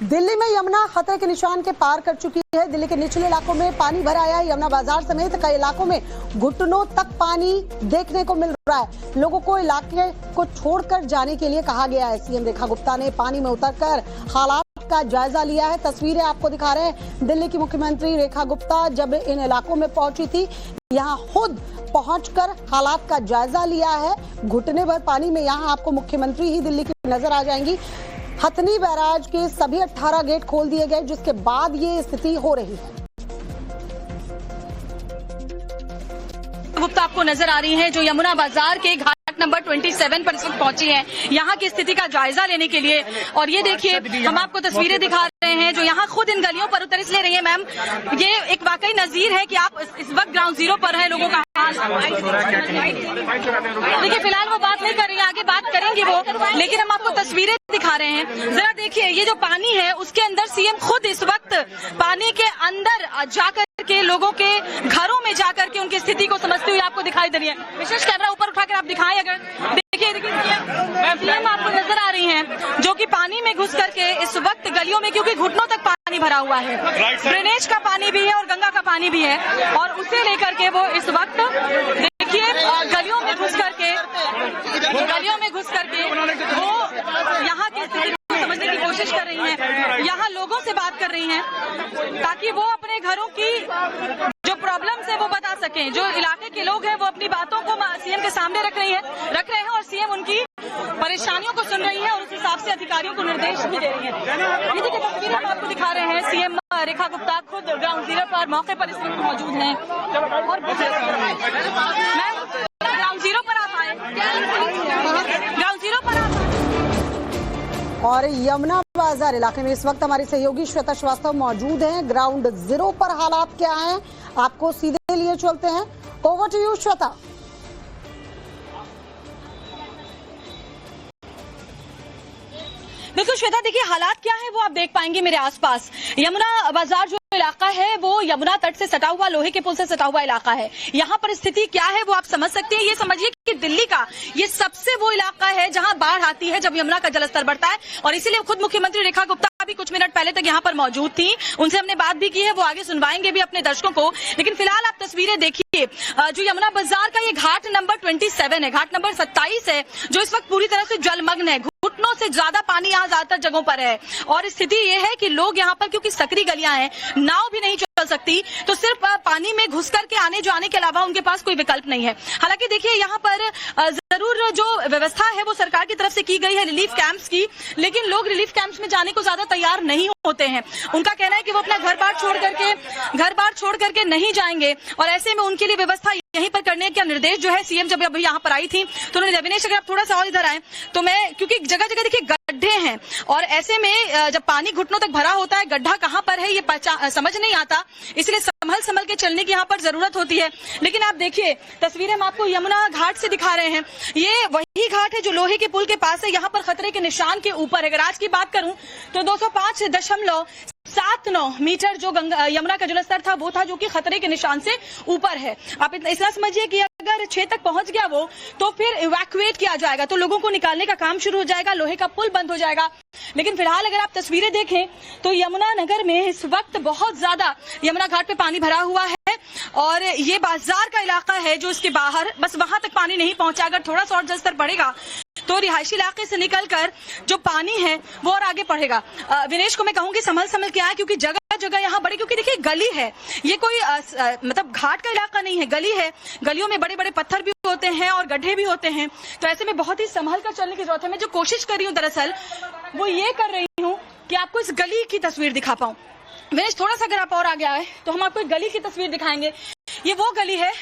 दिल्ली में यमुना खतरे के निशान के पार कर चुकी है। दिल्ली के निचले इलाकों में पानी भर आया है। यमुना बाजार समेत कई इलाकों में घुटनों तक पानी देखने को मिल रहा है। लोगों को इलाके को छोड़कर जाने के लिए कहा गया है। सीएम रेखा गुप्ता ने पानी में उतरकर हालात का जायजा लिया है। तस्वीरें आपको दिखा रहे हैं। दिल्ली की मुख्यमंत्री रेखा गुप्ता जब इन इलाकों में पहुंची थी, यहाँ खुद पहुंचकर हालात का जायजा लिया है। घुटने भर पानी में यहाँ आपको मुख्यमंत्री ही दिल्ली की नजर आ जाएंगी। हथनी बैराज के सभी 18 गेट खोल दिए गए, जिसके बाद ये स्थिति हो रही है। गुप्ता आपको नजर आ रही हैं, जो यमुना बाजार के घाट नंबर 27 पर इस वक्त पहुंची हैं, यहाँ की स्थिति का जायजा लेने के लिए। और ये देखिए, हम आपको तस्वीरें दिखा रहे हैं जो यहाँ खुद इन गलियों पर उतर ले रही है। मैम, ये एक वाकई नजीर है कि आप इस वक्त ग्राउंड जीरो पर हैं। लोगों का देखिए, फिलहाल वो बात नहीं कर रही है, आगे बात करेंगी वो, लेकिन हम आपको तस्वीरें दिखा रहे हैं। जरा देखिए, ये जो पानी है उसके अंदर सीएम खुद इस वक्त पानी के अंदर जाकर के लोगों के घरों में जाकर के उनकी स्थिति को समझते हुए आपको दिखाई दे रही है। विशेष कैमरा ऊपर उठाकर आप दिखाएं अगर। देखिए सीएम आपको नजर आ रही हैं, जो कि पानी में घुस करके इस वक्त गलियों में, क्योंकि घुटनों तक पानी भरा हुआ है, ड्रेनेज का पानी भी है और गंगा का पानी भी है, और उसे लेकर के वो इस वक्त देखिए गलियों में घुस करके वो यहाँ की स्थिति को समझने की कोशिश कर रही हैं। यहाँ लोगों से बात कर रही हैं ताकि वो अपने घरों की जो प्रॉब्लम्स है वो बता सकें। जो इलाके के लोग हैं वो अपनी बातों को सीएम के सामने रख रहे हैं और सीएम उनकी परेशानियों को सुन रही है और उस हिसाब से अधिकारियों को निर्देश भी दे रही है। ये देखिए तस्वीर हम आपको दिखा रहे हैं। सीएम रेखा गुप्ता खुद ग्राउंड जीरो पर मौके पर इस वक्त मौजूद हैं और ग्राउंड जीरो पर आप आए, ग्राउंड जीरो पर आप। और यमुना बाजार इलाके में इस वक्त हमारी सहयोगी श्वेता श्रीवास्तव मौजूद हैं। ग्राउंड जीरो पर हालात क्या हैं, आपको सीधे लिए चलते हैं। Over to you Shweta. बिल्कुल श्वेता, देखिए हालात क्या है वो आप देख पाएंगे मेरे आसपास। यमुना बाजार जो इलाका है वो यमुना तट से सटा हुआ, लोहे के पुल से सटा हुआ इलाका है। यहाँ पर स्थिति क्या है वो आप समझ सकते हैं। ये समझिए कि दिल्ली का ये सबसे वो इलाका है जहाँ बाढ़ आती है जब यमुना का जलस्तर बढ़ता है, और इसीलिए खुद मुख्यमंत्री रेखा गुप्ता भी कुछ मिनट पहले तक यहाँ पर मौजूद थी। उनसे हमने बात भी की है, वो आगे सुनवाएंगे भी अपने दर्शकों को। लेकिन फिलहाल आप तस्वीरें देखिए, जो यमुना बाजार का ये घाट नंबर 27 है, घाट नंबर 27 है, जो इस वक्त पूरी तरह से जलमग्न है। घुटनों से ज्यादा पानी यहाँ ज्यादातर जगहों पर है, और स्थिति ये है कि लोग यहाँ पर, क्योंकि सकरी गलियां हैं, नाव भी नहीं चल सकती, तो सिर्फ पानी में घुस करके आने जाने के अलावा उनके पास कोई विकल्प नहीं है। हालांकि देखिए यहाँ पर जरूर जो व्यवस्था है वो सरकार की तरफ से की गई है रिलीफ कैंप्स की, लेकिन लोग रिलीफ कैंप्स में जाने को ज्यादा तैयार नहीं होते हैं। उनका कहना है कि वो अपना घर बार छोड़ करके नहीं जाएंगे, और ऐसे में उनके लिए व्यवस्था यहीं पर करने का निर्देश जो है सीएम जब अभी यहाँ पर आई थी तो उन्होंने, विनेश अगर आप थोड़ा सा और इधर आए तो मैं, क्योंकि जगह जगह देखिए गड्ढे हैं, और ऐसे में जब पानी घुटनों तक भरा होता है, गड्ढा कहाँ पर है ये समझ नहीं आता, इसलिए संभल के चलने की यहाँ पर जरूरत होती है। लेकिन आप देखिए तस्वीरें हम आपको यमुना घाट से दिखा रहे हैं। ये वही घाट है जो लोहे के पुल के पास है, यहाँ पर खतरे के निशान के ऊपर है। अगर आज की बात करूं तो 205.79 मीटर जो यमुना का जलस्तर था वो था, जो कि खतरे के निशान से ऊपर है। आप इतना समझिए कि अगर 6 तक पहुंच गया वो, तो फिर इवैक्यूएट किया जाएगा, तो लोगों को निकालने का काम शुरू हो जाएगा, लोहे का पुल बंद हो जाएगा। लेकिन फिलहाल अगर आप तस्वीरें देखें तो यमुना नगर में इस वक्त बहुत ज्यादा यमुना घाट पे पानी भरा हुआ है, और ये बाजार का इलाका है जो इसके बाहर, बस वहां तक पानी नहीं पहुंचा। अगर थोड़ा सा और जलस्तर बढ़ेगा तो रिहायशी इलाके से निकलकर जो पानी है वो और आगे बढ़ेगा। विनेश को मैं कहूंगी संभल के आए, क्योंकि जगह जगह यहाँ बड़े, क्योंकि देखिए गली है, ये कोई मतलब घाट का इलाका नहीं है, गली है, गलियों में बड़े बड़े पत्थर भी होते हैं और गड्ढे भी होते हैं, तो ऐसे में बहुत ही संभल कर चलने की जरूरत है। मैं जो कोशिश कर रही हूँ दरअसल वो ये कर रही हूँ कि आपको इस गली की तस्वीर दिखा पाऊं। विनेश थोड़ा सा अगर आप और आगे आए तो हम आपको एक गली की तस्वीर दिखाएंगे। ये वो गली है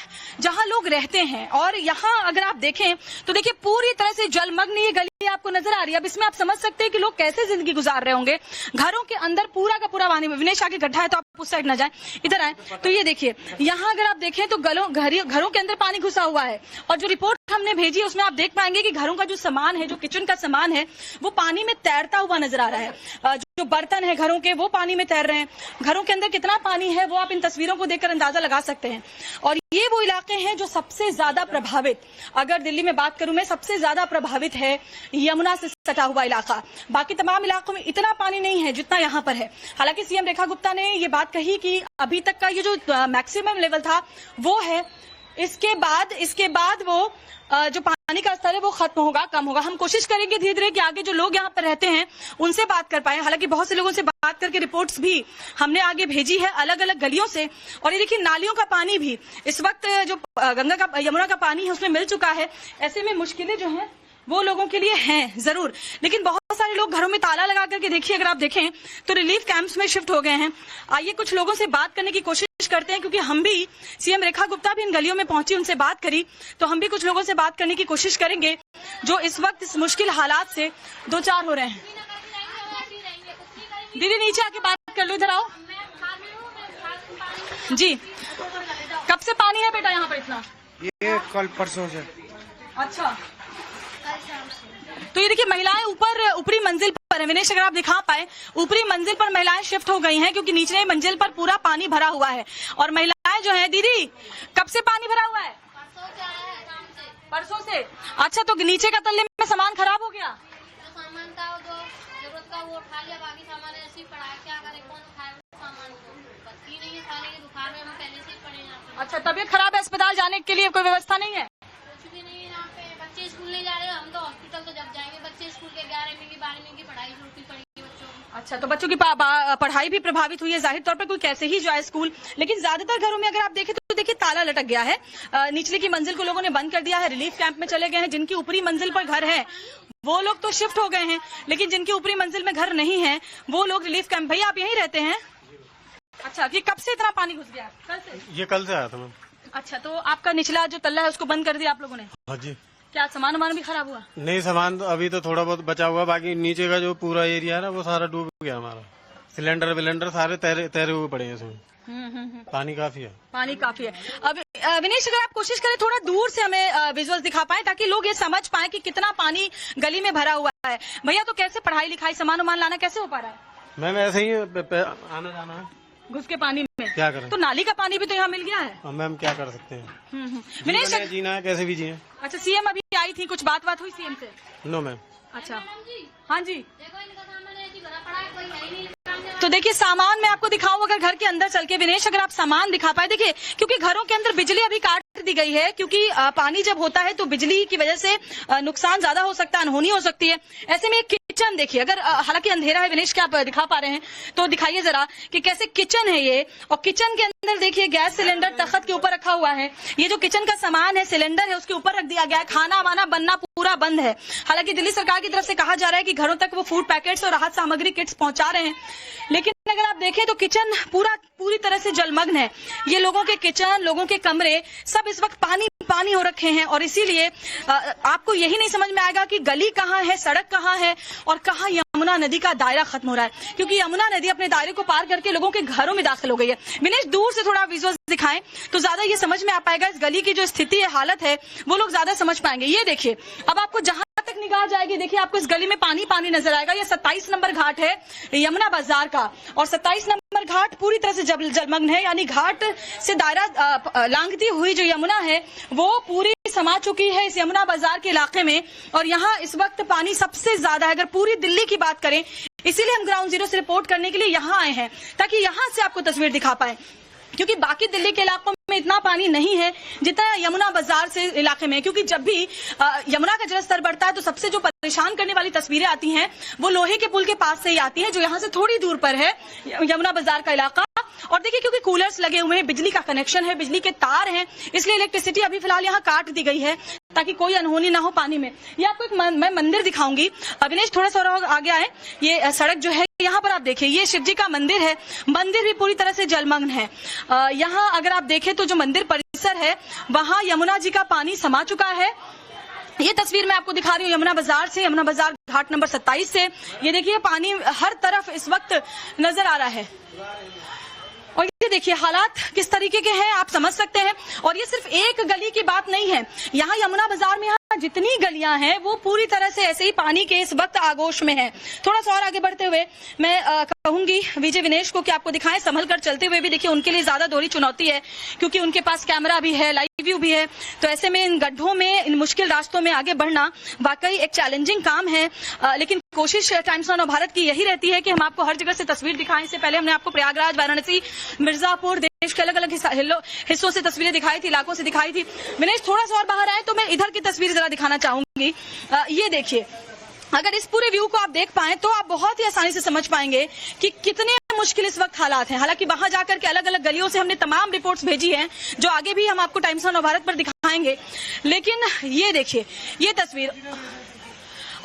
जहां लोग रहते हैं, और यहाँ अगर आप देखें तो देखिए पूरी तरह से जलमग्न ये गली आपको नजर आ रही है। अब इसमें आप समझ सकते हैं कि लोग कैसे जिंदगी गुजार रहे होंगे। घरों के अंदर पूरा का पूरा पानी में, विनेश आगे गड्ढा है तो आप उस साइड न जाएं, इधर आए तो ये देखिए यहाँ अगर आप देखें तो घरों के अंदर पानी घुसा हुआ है, और जो रिपोर्ट हमने भेजी है उसमें आप देख पाएंगे कि घरों का जो सामान है, जो किचन का सामान है, वो पानी में तैरता हुआ नजर आ रहा है। जो बर्तन है घरों के वो पानी में तैर रहे हैं। घरों के अंदर कितना पानी है वो आप इन तस्वीरों को देखकर अंदाजा लगा सकते हैं। और ये वो इलाका इलाके हैं जो सबसे ज्यादा प्रभावित, अगर दिल्ली में बात करूं मैं, सबसे ज्यादा प्रभावित है यमुना से सटा हुआ इलाका। बाकी तमाम इलाकों में इतना पानी नहीं है जितना यहाँ पर है। हालांकि सीएम रेखा गुप्ता ने ये बात कही कि अभी तक का ये जो मैक्सिमम लेवल था वो है, इसके बाद वो जो पानी का स्तर है वो खत्म होगा, कम होगा। हम कोशिश करेंगे धीरे धीरे कि आगे जो लोग यहाँ पर रहते हैं उनसे बात कर पाए। हालांकि बहुत से लोगों से बात करके रिपोर्ट्स भी हमने आगे भेजी है अलग अलग गलियों से। और ये देखिए नालियों का पानी भी इस वक्त जो यमुना का पानी है उसमें मिल चुका है। ऐसे में मुश्किलें जो हैं वो लोगों के लिए हैं जरूर, लेकिन बहुत सारे लोग घरों में ताला लगा करके, देखिए अगर आप देखें तो रिलीफ कैंप्स में शिफ्ट हो गए हैं। आइए कुछ लोगों से बात करने की कोशिश करते हैं, क्योंकि हम भी, सीएम रेखा गुप्ता भी इन गलियों में पहुंची, उनसे बात करी, तो हम भी कुछ लोगों से बात करने की कोशिश करेंगे जो इस वक्त इस मुश्किल हालात से दो चार हो रहे हैं। दीदी नीचे आके बात कर लो, इधर आओ जी। कब से पानी है बेटा यहाँ पर इतना? ये कल परसों से। अच्छा, तो ये देखिए महिलाएं ऊपरी मंजिल पर है। विनेश अगर आप दिखा पाए, ऊपरी मंजिल पर महिलाएं शिफ्ट हो गई हैं क्योंकि निचले मंजिल पर पूरा पानी भरा हुआ है। और महिलाएं जो है, दीदी कब से पानी भरा हुआ है? परसों से। अच्छा, तो नीचे का तल्ले में सामान खराब हो गया? जो सामान था वो जरूरत का वो उठा लिया, बाकी सामान ऐसे ही पड़ा है। क्या करें, कौन उठाए सामान? बत्ती नहीं है, साले की दुकान में हम पहले से ही पड़े हैं। अच्छा, तबीयत खराब है, अस्पताल जाने के लिए कोई व्यवस्था नहीं है? कुछ भी नहीं है यहाँ पे। बच्चे स्कूल नहीं जा रहे, हम तो हॉस्पिटल तो जब जाएंगे। बच्चे स्कूल के 11वीं की 12वीं की पढ़ाई रोकनी पड़ेगी बच्चों की। अच्छा, तो बच्चों की पढ़ाई भी प्रभावित हुई है। जाहिर तौर पर कोई कैसे ही जाए स्कूल, लेकिन ज्यादातर घरों में अगर आप देखें तो देखिए ताला लटक गया है। निचले की मंजिल को लोगों ने बंद कर दिया है, रिलीफ कैंप में चले गए हैं। जिनकी ऊपरी मंजिल पर घर है वो लोग तो शिफ्ट हो गए हैं, लेकिन जिनकी ऊपरी मंजिल में घर नहीं है वो लोग रिलीफ कैंप। भैया आप यहीं रहते हैं? अच्छा, कि कब से इतना पानी घुस गया? कल से? ये कल से आया था मैम। अच्छा, तो आपका निचला जो तल्ला है उसको बंद कर दिया आप लोगों ने? हाँ जी। क्या सामान भी खराब हुआ? नहीं, सामान तो अभी तो थोड़ा बहुत बचा हुआ, बाकी नीचे का जो पूरा एरिया है ना वो सारा डूब गया हमारा। सिलेंडर सारे तैरे हुए पड़े हैं इसमें। पानी काफी है। पानी काफी है। अब विनेश अगर आप कोशिश करें थोड़ा दूर से हमें विजुअल्स दिखा पाए ताकि लोग ये समझ पाए कि कितना पानी गली में भरा हुआ है। भैया तो कैसे पढ़ाई लिखाई सामान लाना कैसे हो पा रहा है? मैम ऐसे ही आना जाना है, घुस के पानी में। क्या करें? तो नाली का पानी भी तो यहाँ मिल गया है। मैम क्या कर सकते हैं, विनेश जीना है कैसे भी जिए। अच्छा, सीएम अभी आई थी, कुछ बात हुई सीएम से? No ma'am. अच्छा, हाँ जी। देखो इनका सामान ऐसे भरा पड़ा है, कोई है ही नहीं। तो देखिए सामान मैं आपको दिखाऊं अगर घर के अंदर चल के। विनेश अगर आप सामान दिखा पाए, देखिए क्योंकि घरों के अंदर बिजली अभी काट दी गई है, क्योंकि पानी जब होता है तो बिजली की वजह से नुकसान ज्यादा हो सकता है, अनहोनी हो सकती है। ऐसे में एक किचन देखिए, अगर हालांकि अंधेरा है विनेश, क्या आप दिखा पा रहे हैं तो दिखाइए जरा कि कैसे किचन है ये। और किचन के अंदर देखिए गैस सिलेंडर तख्त के ऊपर रखा हुआ है। ये जो किचन का सामान है, सिलेंडर है, उसके ऊपर रख दिया गया है। खाना वाना बनना पूरा बंद है। हालांकि दिल्ली सरकार की तरफ से कहा जा रहा है कि घरों तक वो फूड पैकेट्स और राहत सामग्री किट्स पहुंचा रहे हैं, लेकिन अगर आप देखें तो किचन पूरी तरह से जलमग्न है। ये लोगों के किचन, लोगों के कमरे सब इस वक्त पानी हो रखे हैं। और इसीलिए आपको यही नहीं समझ में आएगा कि गली कहाँ है, सड़क कहाँ है और कहाँ यमुना नदी का दायरा खत्म हो रहा है, क्योंकि यमुना नदी अपने दायरे को पार करके लोगों के घरों में दाखिल हो गई है। विनेश दूर से थोड़ा विजुअल्स दिखाएं तो ज्यादा ये समझ में आ पाएगा। इस गली की जो स्थिति है, हालत है, वो लोग ज्यादा समझ पाएंगे। ये देखिए, अब आपको जहां तक निगाह जाएगी देखिए आपको इस गली में पानी नजर आएगा। ये 27 नंबर घाट है यमुना बाजार का, और 27 नंबर घाट पूरी तरह से जलमग्न है। यानी घाट से दायरा लांघती हुई जो यमुना है वो पूरी समा चुकी है इस यमुना बाजार के इलाके में। और यहाँ इस वक्त पानी सबसे ज्यादा है अगर पूरी दिल्ली की बात करें। इसीलिए हम ग्राउंड जीरो से रिपोर्ट करने के लिए यहाँ आए हैं, ताकि यहाँ से आपको तस्वीर दिखा पाए, क्योंकि बाकी दिल्ली के इलाकों में इतना पानी नहीं है जितना यमुना बाजार से इलाके में। क्योंकि जब भी यमुना का जलस्तर बढ़ता है तो सबसे जो परेशान करने वाली तस्वीरें आती हैं वो लोहे के पुल के पास से ही आती हैं, जो यहाँ से थोड़ी दूर पर है यमुना बाजार का इलाका। और देखिए क्योंकि कूलर्स लगे हुए हैं, बिजली का कनेक्शन है, बिजली के तार हैं, इसलिए इलेक्ट्रिसिटी अभी फिलहाल यहाँ काट दी गई है ताकि कोई अनहोनी ना हो पानी में। ये आपको एक मैं मंदिर दिखाऊंगी। अविनेश थोड़ा सा और आगे आए। ये सड़क जो है यहाँ पर आप देखिए, ये शिव जी का मंदिर है। मंदिर भी पूरी तरह से जलमग्न है। यहाँ अगर आप देखें तो जो मंदिर परिसर है वहाँ यमुना जी का पानी समा चुका है। ये तस्वीर मैं आपको दिखा रही हूँ यमुना बाजार से, यमुना बाजार घाट नंबर 27 से। ये देखिए पानी हर तरफ इस वक्त नजर आ रहा है। और ये देखिए हालात किस तरीके के हैं आप समझ सकते हैं। और ये सिर्फ एक गली की बात नहीं है, यहाँ यमुना बाजार में जितनी गलियां हैं वो पूरी तरह से ऐसे ही पानी के इस वक्त आगोश में हैं। थोड़ा सा और आगे बढ़ते हुए मैं कहूंगी विजय विनेश को कि आपको दिखाएं, संभल कर चलते हुए भी। देखिए उनके लिए ज्यादा दोहरी चुनौती है क्योंकि उनके पास कैमरा भी है, लाइव व्यू भी है। तो ऐसे में इन गड्ढों में, इन मुश्किल रास्तों में आगे बढ़ना वाकई एक चैलेंजिंग काम है, लेकिन कोशिश टाइम्स ऑफ भारत की यही रहती है कि हम आपको हर जगह से तस्वीर दिखाएं। इससे पहले हमने आपको प्रयागराज, वाराणसी, मिर्जापुर, देश के अलग अलग हिस्सों से तस्वीरें दिखाई थी, इलाकों से दिखाई थी। विनेश, थोड़ा सा और बाहर आए तो मैं इधर की तस्वीर जरा दिखाना चाहूंगी। ये देखिए, अगर इस पूरे व्यू को आप देख पाएं तो आप बहुत ही आसानी से समझ पाएंगे कि कितने मुश्किल इस वक्त हालात हैं। हालांकि वहां जाकर के अलग अलग गलियों से हमने तमाम रिपोर्ट्स भेजी हैं, जो आगे भी हम आपको टाइम्स ऑफ भारत पर दिखाएंगे। लेकिन ये देखिए, ये तस्वीर,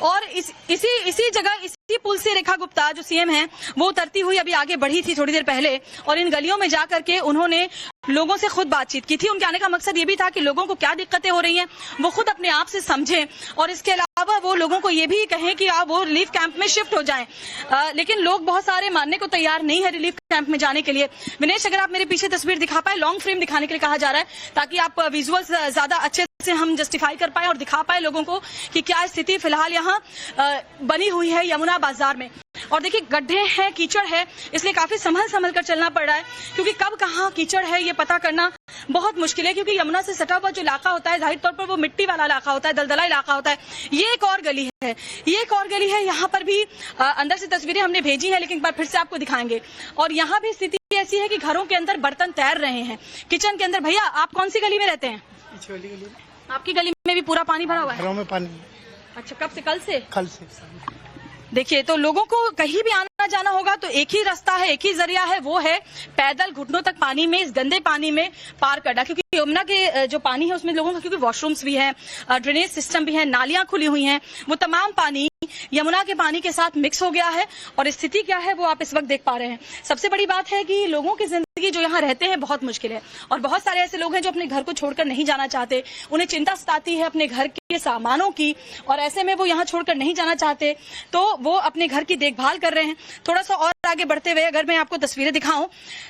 और इसी जगह, इसी पुल से रेखा गुप्ता जो सीएम हैं, वो उतरती हुई अभी आगे बढ़ी थी थोड़ी देर पहले, और इन गलियों में जाकर के उन्होंने लोगों से खुद बातचीत की थी। उनके आने का मकसद ये भी था कि लोगों को क्या दिक्कतें हो रही हैं वो खुद अपने आप से समझें, और इसके अलावा वो लोगों को ये भी कहें कि आप वो रिलीफ कैंप में शिफ्ट हो जाएं। लेकिन लोग बहुत सारे मानने को तैयार नहीं है रिलीफ कैंप में जाने के लिए। विनेश, अगर आप मेरे पीछे तस्वीर दिखा पाए, लॉन्ग फ्रेम दिखाने के लिए कहा जा रहा है, ताकि आप विजुअल्स ज्यादा अच्छे से हम जस्टिफाई कर पाए और दिखा पाए लोगों को कि क्या स्थिति फिलहाल यहाँ बनी हुई है यमुना बाजार में। और देखिए, गड्ढे हैं, कीचड़ है, इसलिए काफी संभल कर चलना पड़ रहा है, क्योंकि कब कहाँ कीचड़ है ये पता करना बहुत मुश्किल है। क्योंकि यमुना से सटा हुआ जो इलाका होता है, जाहिर तौर पर वो मिट्टी वाला इलाका होता है, दलदला इलाका होता है। ये एक और गली है, ये एक और गली है। यहाँ पर भी अंदर से तस्वीरें हमने भेजी हैं, लेकिन एक बार फिर से आपको दिखाएंगे। और यहाँ भी स्थिति ऐसी है कि घरों के अंदर बर्तन तैर रहे हैं, किचन के अंदर। भैया, आप कौन सी गली में रहते हैं? आपकी गली में भी पूरा पानी भरा हुआ है? घरों में पानी। अच्छा, कब से? कल से? कल से। देखिए, तो लोगों को कहीं भी आना जाना होगा तो एक ही रास्ता है, एक ही जरिया है, वो है पैदल घुटनों तक पानी में, इस गंदे पानी में पार करना। क्योंकि यमुना के जो पानी है उसमें लोगों का, क्योंकि वॉशरूम्स भी हैं, ड्रेनेज सिस्टम भी है, नालियां खुली हुई हैं, वो तमाम पानी यमुना के पानी के साथ मिक्स हो गया है। और स्थिति क्या है वो आप इस वक्त देख पा रहे हैं। सबसे बड़ी बात है कि लोगों की जिंदगी जो यहाँ रहते हैं बहुत मुश्किल है, और बहुत सारे ऐसे लोग हैं जो अपने घर को छोड़कर नहीं जाना चाहते। उन्हें चिंता सताती है अपने घर के सामानों की, और ऐसे में वो यहाँ छोड़कर नहीं जाना चाहते, तो वो अपने घर की देखभाल कर रहे हैं। थोड़ा सा और आगे बढ़ते हुए अगर मैं आपको तस्वीरें दिखाऊं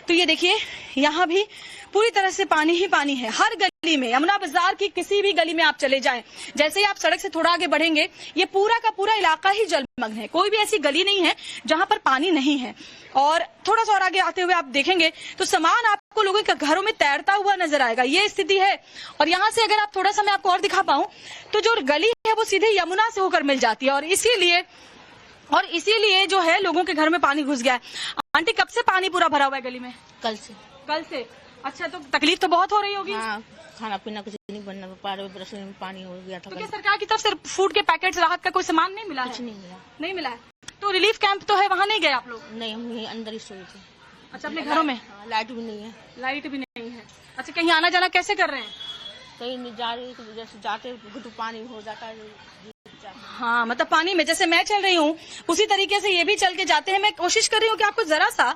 तो ये देखिए, यहाँ भी पूरी तरह से पानी ही पानी है। हर गली में, यमुना बाजार की किसी भी गली में आप चले जाएं, जैसे ही आप सड़क से थोड़ा आगे बढ़ेंगे, ये पूरा का पूरा इलाका ही जलमग्न है। कोई भी ऐसी गली नहीं है जहां पर पानी नहीं है। और थोड़ा सा और आगे आते हुए आप देखेंगे तो सामान आपको लोगों के घरों में तैरता हुआ नजर आएगा। ये स्थिति है। और यहाँ से अगर आप थोड़ा सा मैं आपको और दिखा पाऊं तो जो गली है वो सीधे यमुना से होकर मिल जाती है, और इसीलिए जो है लोगों के घर में पानी घुस गया है। आंटी, कब से पानी पूरा भरा हुआ है गली में? कल से। कल से? अच्छा, तो तकलीफ तो बहुत हो रही होगी। हाँ, खाना पीना कुछ नहीं बनना पा रहा, बरस में पानी हो गया था। तो क्या सरकार की तरफ से फूड के पैकेट्स, राहत का कोई सामान नहीं मिला? कुछ नहीं मिला। नहीं मिला है? तो रिलीफ कैंप तो है, वहाँ नहीं गए आप लोग? नहीं, हम यहीं अंदर ही सोए थे। अच्छा, अपने घरों में? लाइट भी नहीं है। लाइट भी नहीं है। अच्छा, कहीं आना जाना कैसे कर रहे हैं? कहीं नहीं जा रही, जैसे जाते तो पानी हो जाता है। हाँ, मतलब पानी में जैसे मैं चल रही हूँ उसी तरीके से ये भी चल के जाते हैं। मैं कोशिश कर रही हूँ कि आपको जरा सा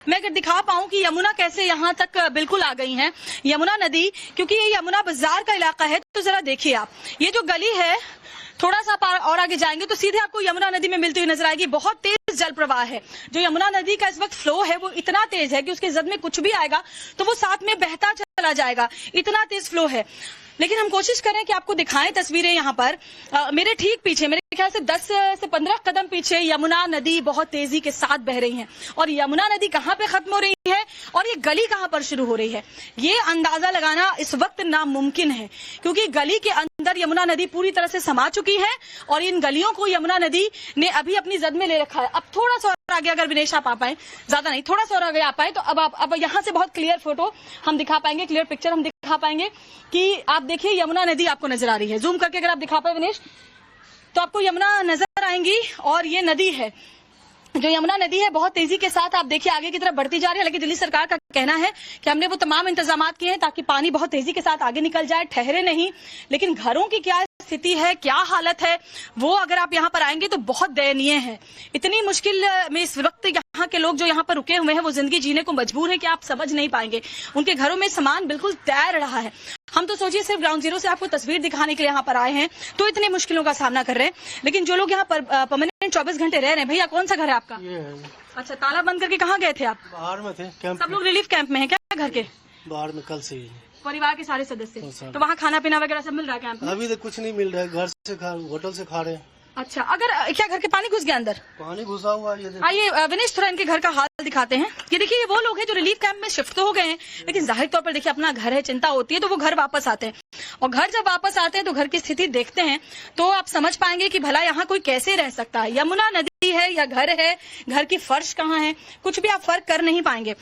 मैं अगर दिखा पाऊं कि यमुना कैसे यहाँ तक बिल्कुल आ गई है, यमुना नदी। क्योंकि ये यमुना बाजार का इलाका है, तो जरा देखिए आप, ये जो गली है, थोड़ा सा और आगे जाएंगे तो सीधे आपको यमुना नदी में मिलती हुई नजर आएगी। बहुत तेज जल प्रवाह है। जो यमुना नदी का इस वक्त फ्लो है वो इतना तेज है कि उसके जद में कुछ भी आएगा तो वो साथ में बहता चला जाएगा, इतना तेज फ्लो है। लेकिन हम कोशिश करें कि आपको दिखाएं तस्वीरें। यहाँ पर मेरे ठीक पीछे, मेरे ख्याल से 10 से 15 कदम पीछे यमुना नदी बहुत तेजी के साथ बह रही है। और यमुना नदी कहाँ पे खत्म हो रही है और ये गली कहाँ पर शुरू हो रही है, ये अंदाजा लगाना इस वक्त नामुमकिन है। क्योंकि गली के अंदर यमुना नदी पूरी तरह से समा चुकी है और इन गलियों को यमुना नदी ने अभी अपनी जद में ले रखा है। अब थोड़ा सा और आगे अगर विनेश आप आ पाए, ज्यादा नहीं, थोड़ा सा और आगे आ पाए तो अब यहाँ से बहुत क्लियर फोटो हम दिखा पाएंगे, क्लियर पिक्चर हम दिखा पाएंगे कि आप देखिए यमुना नदी आपको नजर आ रही है। जूम करके अगर आप दिखा पाए विनेश तो आपको यमुना नजर आएंगी। और ये नदी है, जो यमुना नदी है, बहुत तेजी के साथ आप देखिए आगे की तरफ बढ़ती जा रही है। लेकिन दिल्ली सरकार का कहना है कि हमने वो तमाम इंतजाम किए हैं ताकि पानी बहुत तेजी के साथ आगे निकल जाए, ठहरे नहीं। लेकिन घरों की क्या स्थिति है, क्या हालत है, वो अगर आप यहाँ पर आएंगे तो बहुत दयनीय है। इतनी मुश्किल में इस वक्त यहाँ के लोग जो यहाँ पर रुके हुए हैं वो जिंदगी जीने को मजबूर है कि आप समझ नहीं पाएंगे। उनके घरों में सामान बिल्कुल तैर रहा है। हम तो सोचिए सिर्फ ग्राउंड जीरो से आपको तस्वीर दिखाने के लिए यहाँ पर आए हैं तो इतनी मुश्किलों का सामना कर रहे हैं। लेकिन जो लोग यहाँ पर परमानेंट 24 घंटे रह रहे हैं, भैया कौन सा घर है आपका? ये है। अच्छा, ताला बंद करके कहाँ गए थे आप? बाहर में थे कैंप। सब लोग रिलीफ कैंप में है क्या घर के? बाहर में कल से ही परिवार के सारे सदस्य। तो वहाँ खाना पीना वगैरह सब मिल रहा है कैंप में? अभी तो कुछ नहीं मिल रहा है, घर से होटल से खा रहे हैं। अच्छा, अगर क्या घर के पानी घुस गया अंदर? पानी घुसा हुआ है ये देखो। आइए विनेश थोड़ा इनके घर का हाल दिखाते हैं। ये देखिए, ये वो लोग हैं जो रिलीफ कैंप में शिफ्ट तो हो गए हैं, लेकिन जाहिर तौर पर देखिए अपना घर है, चिंता होती है तो वो घर वापस आते हैं, और घर जब वापस आते हैं तो घर की स्थिति देखते हैं तो आप समझ पाएंगे कि भला यहाँ कोई कैसे रह सकता है। यमुना नदी है या घर है, घर की फर्श कहाँ है, कुछ भी आप फर्क कर नहीं पाएंगे।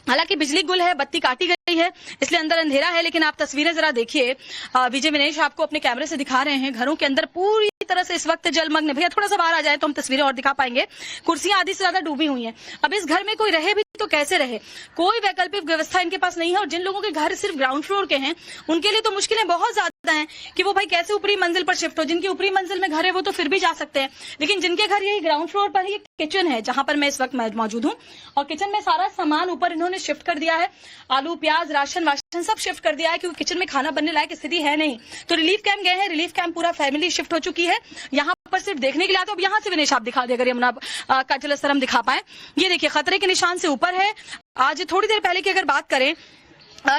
हालांकि बिजली गुल है, बत्ती काटी गई है, इसलिए अंदर अंधेरा है, लेकिन आप तस्वीरें जरा देखिए। विजय विनेश आपको अपने कैमरे से दिखा रहे हैं, घरों के अंदर पूरी तरह से इस वक्त जलमग्न। भैया थोड़ा सा बाहर आ जाए तो हम तस्वीरें और दिखा पाएंगे। कुर्सियां आधी से ज्यादा डूबी हुई हैं। अब इस घर में कोई रहे भी तो कैसे रहे, कोई वैकल्पिक व्यवस्था इनके पास नहीं है, और जिन लोगों के घर सिर्फ ग्राउंड फ्लोर के हैं उनके लिए तो मुश्किलें बहुत ज्यादा हैं कि वो भाई कैसे ऊपरी मंजिल पर शिफ्ट हो। जिनकी ऊपरी मंजिल में घर है वो तो फिर भी जा सकते हैं, लेकिन जिनके घर यही ग्राउंड फ्लोर पर ही किचन है जहां पर मैं इस वक्त मौजूद हूँ, और किचन में सारा सामान ऊपर इन्होंने शिफ्ट कर दिया है, आलू प्याज राशन वाशन सब शिफ्ट कर दिया है, क्योंकि किचन में खाना बनने लायक स्थिति है नहीं। तो रिलीफ कैंप गए हैं, रिलीफ कैंप पूरा फैमिली शिफ्ट हो चुकी है, यहाँ पर सिर्फ देखने के लिए आते। अब यहाँ से विनेश आप दिखा दे, अगर यमुना का जलस्तर हम दिखा पाए। ये देखिए खतरे के निशान से ऊपर है। आज थोड़ी देर पहले की अगर बात करें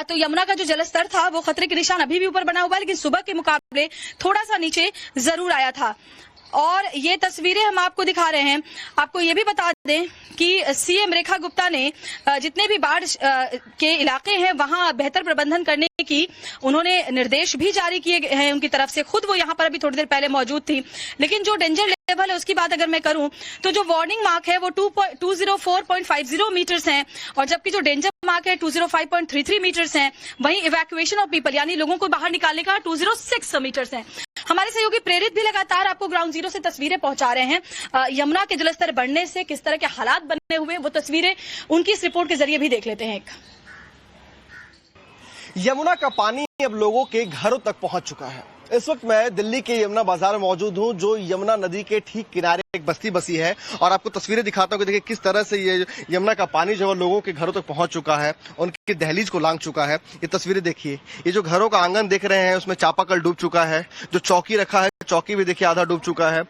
तो यमुना का जो जलस्तर था वो खतरे के निशान अभी भी ऊपर बना हुआ है, लेकिन सुबह के मुकाबले थोड़ा सा नीचे जरूर आया था। और ये तस्वीरें हम आपको दिखा रहे हैं। आपको ये भी बता दें कि सीएम रेखा गुप्ता ने जितने भी बाढ़ के इलाके हैं वहां बेहतर प्रबंधन करने की उन्होंने निर्देश भी जारी किए हैं उनकी तरफ से। खुद वो यहाँ पर अभी थोड़ी देर पहले मौजूद थी। लेकिन जो डेंजर लेवल है उसकी बात अगर मैं करूं तो जो वार्निंग मार्क है वो 204.50 मीटर्स हैं, और जबकि जो डेंजर मार्क है 205.33 मीटर्स हैं। वहीं इवैक्यूएशन ऑफ पीपल यानी लोगों को बाहर निकालने का 206 मीटर्स हैं। हमारे सहयोगी प्रेरित भी लगातार आपको ग्राउंड जीरो से तस्वीरें पहुंचा रहे हैं। यमुना के जलस्तर बढ़ने से किस तरह के हालात बने हुए वो तस्वीरें उनकी इस रिपोर्ट के जरिए भी देख लेते हैं। यमुना का पानी अब लोगों के घरों तक पहुंच चुका है। इस वक्त मैं दिल्ली के यमुना बाजार में मौजूद हूं, जो यमुना नदी के ठीक किनारे एक बस्ती बसी है, और आपको तस्वीरें दिखाता हूं कि देखिए किस तरह से ये यमुना का पानी जो है लोगों के घरों तक पहुंच चुका है, उनकी दहलीज को लांघ चुका है। ये तस्वीरें देखिए, ये जो घरों का आंगन देख रहे हैं उसमें चापाकल डूब चुका है, जो चौकी रखा है चौकी भी देखिए आधा डूब चुका है,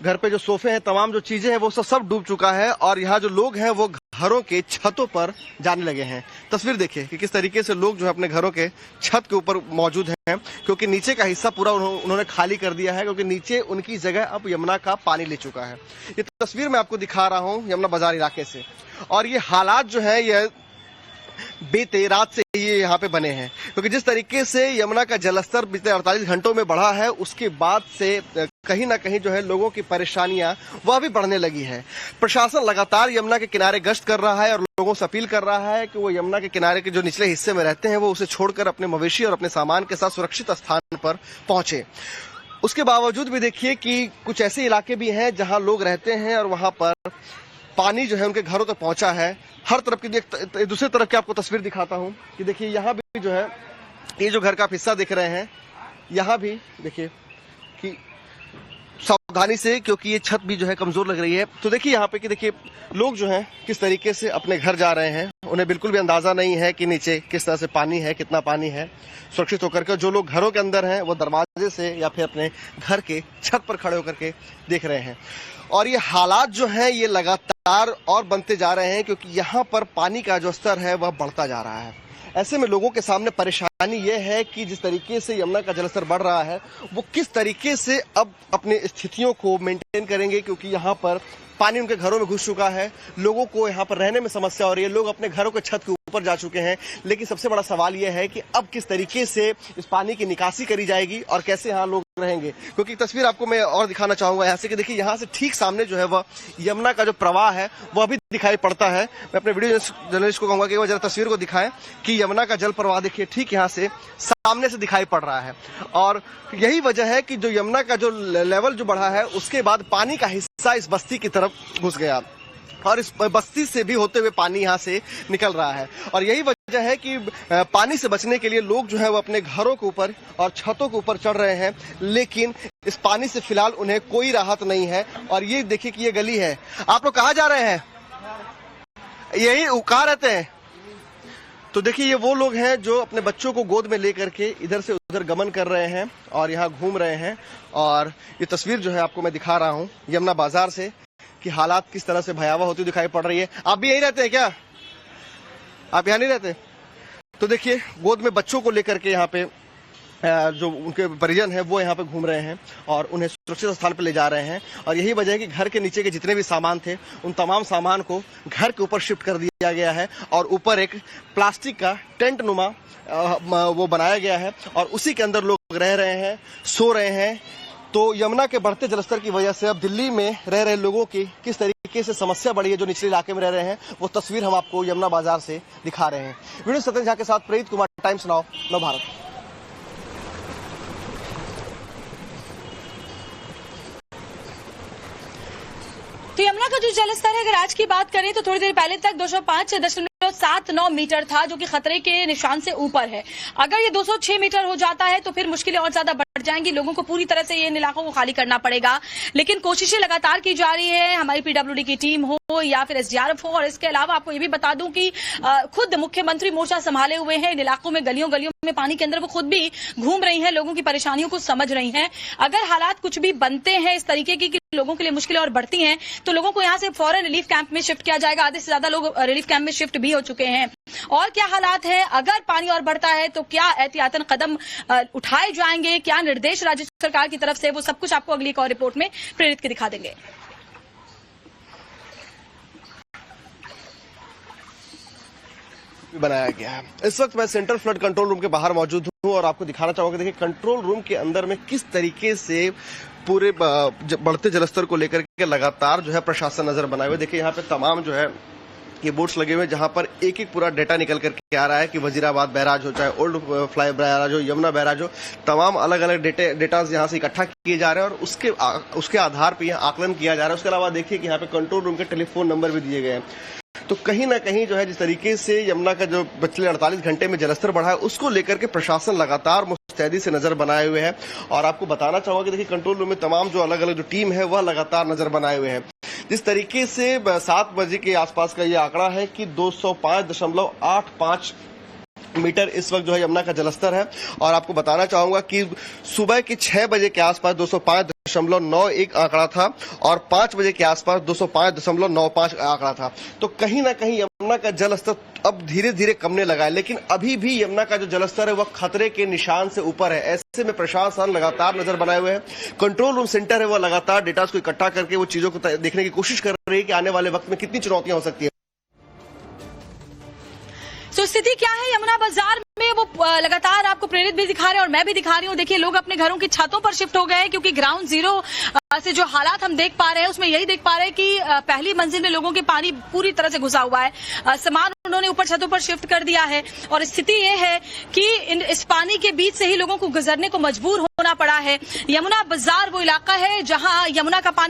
घर पे जो सोफे हैं तमाम जो चीजें हैं वो सब डूब चुका है, और यहाँ जो लोग हैं वो घरों के छतों पर जाने लगे हैं। तस्वीर देखिए कि किस तरीके से लोग जो है अपने घरों के छत के ऊपर मौजूद हैं, क्योंकि नीचे का हिस्सा पूरा उन्होंने खाली कर दिया है, क्योंकि नीचे उनकी जगह अब यमुना का पानी ले चुका है। ये तस्वीर मैं आपको दिखा रहा हूँ यमुना बाजार इलाके से, और ये हालात जो है ये बीते रात से ये यहाँ पे बने हैं, क्योंकि जिस तरीके से यमुना का जलस्तर बीते 48 घंटों में बढ़ा है उसके बाद से कहीं ना कहीं जो है लोगों की परेशानियां वह भी बढ़ने लगी है। प्रशासन लगातार यमुना के किनारे गश्त कर रहा है और लोगों से अपील कर रहा है कि वो यमुना के किनारे के जो निचले हिस्से में रहते हैं वो उसे छोड़कर अपने मवेशी और अपने सामान के साथ सुरक्षित स्थान पर पहुंचे। उसके बावजूद भी देखिए कि कुछ ऐसे इलाके भी हैं जहां लोग रहते हैं और वहां पर पानी जो है उनके घरों तक पहुंचा है। हर तरफ की दूसरी तरफ की आपको तस्वीर दिखाता हूं कि देखिए यहाँ भी जो है ये जो घर का आप हिस्सा देख रहे हैं, यहाँ भी देखिए कि सावधानी से, क्योंकि ये छत भी जो है कमजोर लग रही है। तो देखिए यहाँ पे कि देखिए लोग जो हैं किस तरीके से अपने घर जा रहे हैं, उन्हें बिल्कुल भी अंदाजा नहीं है कि नीचे किस तरह से पानी है, कितना पानी है। सुरक्षित होकर के जो लोग घरों के अंदर हैं वो दरवाजे से या फिर अपने घर के छत पर खड़े होकर के देख रहे हैं, और ये हालात जो हैं ये लगातार और बनते जा रहे हैं, क्योंकि यहाँ पर पानी का जो स्तर है वह बढ़ता जा रहा है। ऐसे में लोगों के सामने परेशानी ये है कि जिस तरीके से यमुना का जलस्तर बढ़ रहा है वो किस तरीके से अब अपने स्थितियों को मेंटेन करेंगे, क्योंकि यहाँ पर पानी उनके घरों में घुस चुका है। लोगों को यहाँ पर रहने में समस्या हो रही है, लोग अपने घरों के छत के ऊपर जा चुके हैं। लेकिन सबसे बड़ा सवाल यह है कि अब किस तरीके से इस पानी की निकासी करी जाएगी और कैसे यहाँ लोग रहेंगे। क्योंकि तस्वीर आपको मैं और दिखाना चाहूंगा यहाँ से कि देखिए यहाँ से ठीक सामने जो है वह यमुना का जो प्रवाह है वह भी दिखाई पड़ता है। मैं अपने वीडियो जर्नलिस्ट को कहूंगा कि वो जरा तस्वीर को दिखाएं कि यमुना का जल प्रवाह देखिए ठीक यहाँ से सामने से दिखाई पड़ रहा है, और यही वजह है कि जो यमुना का जो लेवल जो बढ़ा है उसके बाद पानी का हिस्सा इस बस्ती की तरफ घुस गया, और इस बस्ती से भी होते हुए पानी यहाँ से निकल रहा है। और यही वजह है कि पानी से बचने के लिए लोग जो है वो अपने घरों के ऊपर और छतों के ऊपर चढ़ रहे हैं, लेकिन इस पानी से फिलहाल उन्हें कोई राहत नहीं है। और ये देखिए कि ये गली है। आप लोग कहाँ जा रहे हैं? यही कहाँ रहते हैं? तो देखिए ये वो लोग हैं जो अपने बच्चों को गोद में लेकर के इधर से उधर गमन कर रहे हैं और यहाँ घूम रहे हैं। और ये तस्वीर जो है आपको मैं दिखा रहा हूँ यमुना बाजार से कि हालात किस तरह से भयावह होती दिखाई पड़ रही है। आप भी यहीं रहते हैं क्या? आप यहाँ नहीं रहते? तो देखिए गोद में बच्चों को लेकर के यहाँ पे जो उनके परिजन हैं वो यहाँ पे घूम रहे हैं और उन्हें सुरक्षित स्थान पर ले जा रहे हैं। और यही वजह है कि घर के नीचे के जितने भी सामान थे उन तमाम सामान को घर के ऊपर शिफ्ट कर दिया गया है और ऊपर एक प्लास्टिक का टेंट नुमा वो बनाया गया है और उसी के अंदर लोग रह रहे हैं, सो रहे हैं। तो यमुना के बढ़ते जलस्तर की वजह से अब दिल्ली में रह रहे लोगों की किस तरीके से समस्या बढ़ी है, जो निचले इलाके में रह रहे हैं, वो तस्वीर हम आपको यमुना बाजार से दिखा रहे हैं। वीडियो सत्येंद्र झा के साथ प्रीत कुमार, टाइम्स नाउ, नव भारत। तो यमुना का जो जलस्तर है, अगर आज की बात करें तो थोड़ी देर पहले तक 205.79 मीटर था, जो कि खतरे के निशान से ऊपर है। अगर ये 206 मीटर हो जाता है तो फिर मुश्किलें और ज्यादा बढ़ जाएंगी। लोगों को पूरी तरह से इन इलाकों को खाली करना पड़ेगा, लेकिन कोशिशें लगातार की जा रही है। हमारी पीडब्ल्यूडी की टीम हो या फिर एसडीआरएफ हो। और इसके अलावा आपको ये भी बता दूं कि खुद मुख्यमंत्री मोर्चा संभाले हुए हैं इन इलाकों में, गलियों गलियों में पानी के अंदर वो खुद भी घूम रही हैं, लोगों की परेशानियों को समझ रही हैं। अगर हालात कुछ भी बनते हैं इस तरीके की कि लोगों के लिए मुश्किलें और बढ़ती हैं तो लोगों को यहां से फौरन रिलीफ कैंप में शिफ्ट किया जाएगा। आधे से ज्यादा लोग रिलीफ कैंप में शिफ्ट भी हो चुके हैं। और क्या हालात है, अगर पानी और बढ़ता है तो क्या एहतियातन कदम उठाए जाएंगे, क्या निर्देश राज्य सरकार की तरफ से, वो सब कुछ आपको अगली एक और रिपोर्ट में प्रेरित के दिखा देंगे। बनाया गया है। इस वक्त मैं सेंट्रल फ्लड कंट्रोल रूम के बाहर मौजूद हूं और आपको दिखाना चाहूंगा। देखिए कंट्रोल रूम के अंदर में किस तरीके से पूरे बढ़ते जलस्तर को लेकर के लगातार जो है प्रशासन नजर बनाए हुए। देखिए यहाँ पे तमाम जो है ये बोर्ड्स लगे हुए हैं जहां पर एक एक पूरा डेटा निकल करके आ रहा है कि वजीराबाद बैराज हो, चाहे ओल्ड फ्लाई बैराज हो, यमुना बैराज हो, तमाम अलग अलग डेटाज यहां से इकट्ठा किए जा रहे हैं और उसके आधार पर यह आकलन किया जा रहा है। उसके अलावा देखिए कि यहाँ पे कंट्रोल रूम के टेलीफोन नंबर भी दिए गए हैं। तो कहीं ना कहीं जो है जिस तरीके से यमुना का जो पिछले 48 घंटे में जलस्तर बढ़ा है उसको लेकर के प्रशासन लगातार मुस्तैदी से नजर बनाए हुए है। और आपको बताना चाहूंगा कि देखिए कंट्रोल रूम में तमाम जो अलग अलग जो टीम है वह लगातार नजर बनाए हुए है। जिस तरीके से 7 बजे के आसपास का ये आंकड़ा है कि 205.85 मीटर इस वक्त जो है यमुना का जलस्तर है। और आपको बताना चाहूंगा कि सुबह के 6 बजे के आसपास 205.91 आंकड़ा था और 5 बजे के आसपास 205.95 आंकड़ा था। तो कहीं ना कहीं यमुना का जलस्तर अब धीरे धीरे कमने लगा है, लेकिन अभी भी यमुना का जो जलस्तर है वह खतरे के निशान से ऊपर है। ऐसे में प्रशासन लगातार नजर बनाए हुए है। कंट्रोल रूम सेंटर है वह लगातार डेटा को इकट्ठा करके वो चीजों को देखने की कोशिश कर रही है कि आने वाले वक्त में कितनी चुनौतियां हो सकती है। तो स्थिति क्या है यमुना बाजार में, वो लगातार आपको प्रेरित भी दिखा रहे हैं और मैं भी दिखा रही हूँ। देखिए लोग अपने घरों की छतों पर शिफ्ट हो गए हैं, क्योंकि ग्राउंड जीरो से जो हालात हम देख पा रहे हैं उसमें यही देख पा रहे हैं कि पहली मंजिल में लोगों के पानी पूरी तरह से घुसा हुआ है। सामान उन्होंने ऊपर छतों पर शिफ्ट कर दिया है और स्थिति ये है कि इस पानी के बीच से ही लोगों को गुजरने को मजबूर होना पड़ा है। यमुना बाजार वो इलाका है जहां यमुना का पानी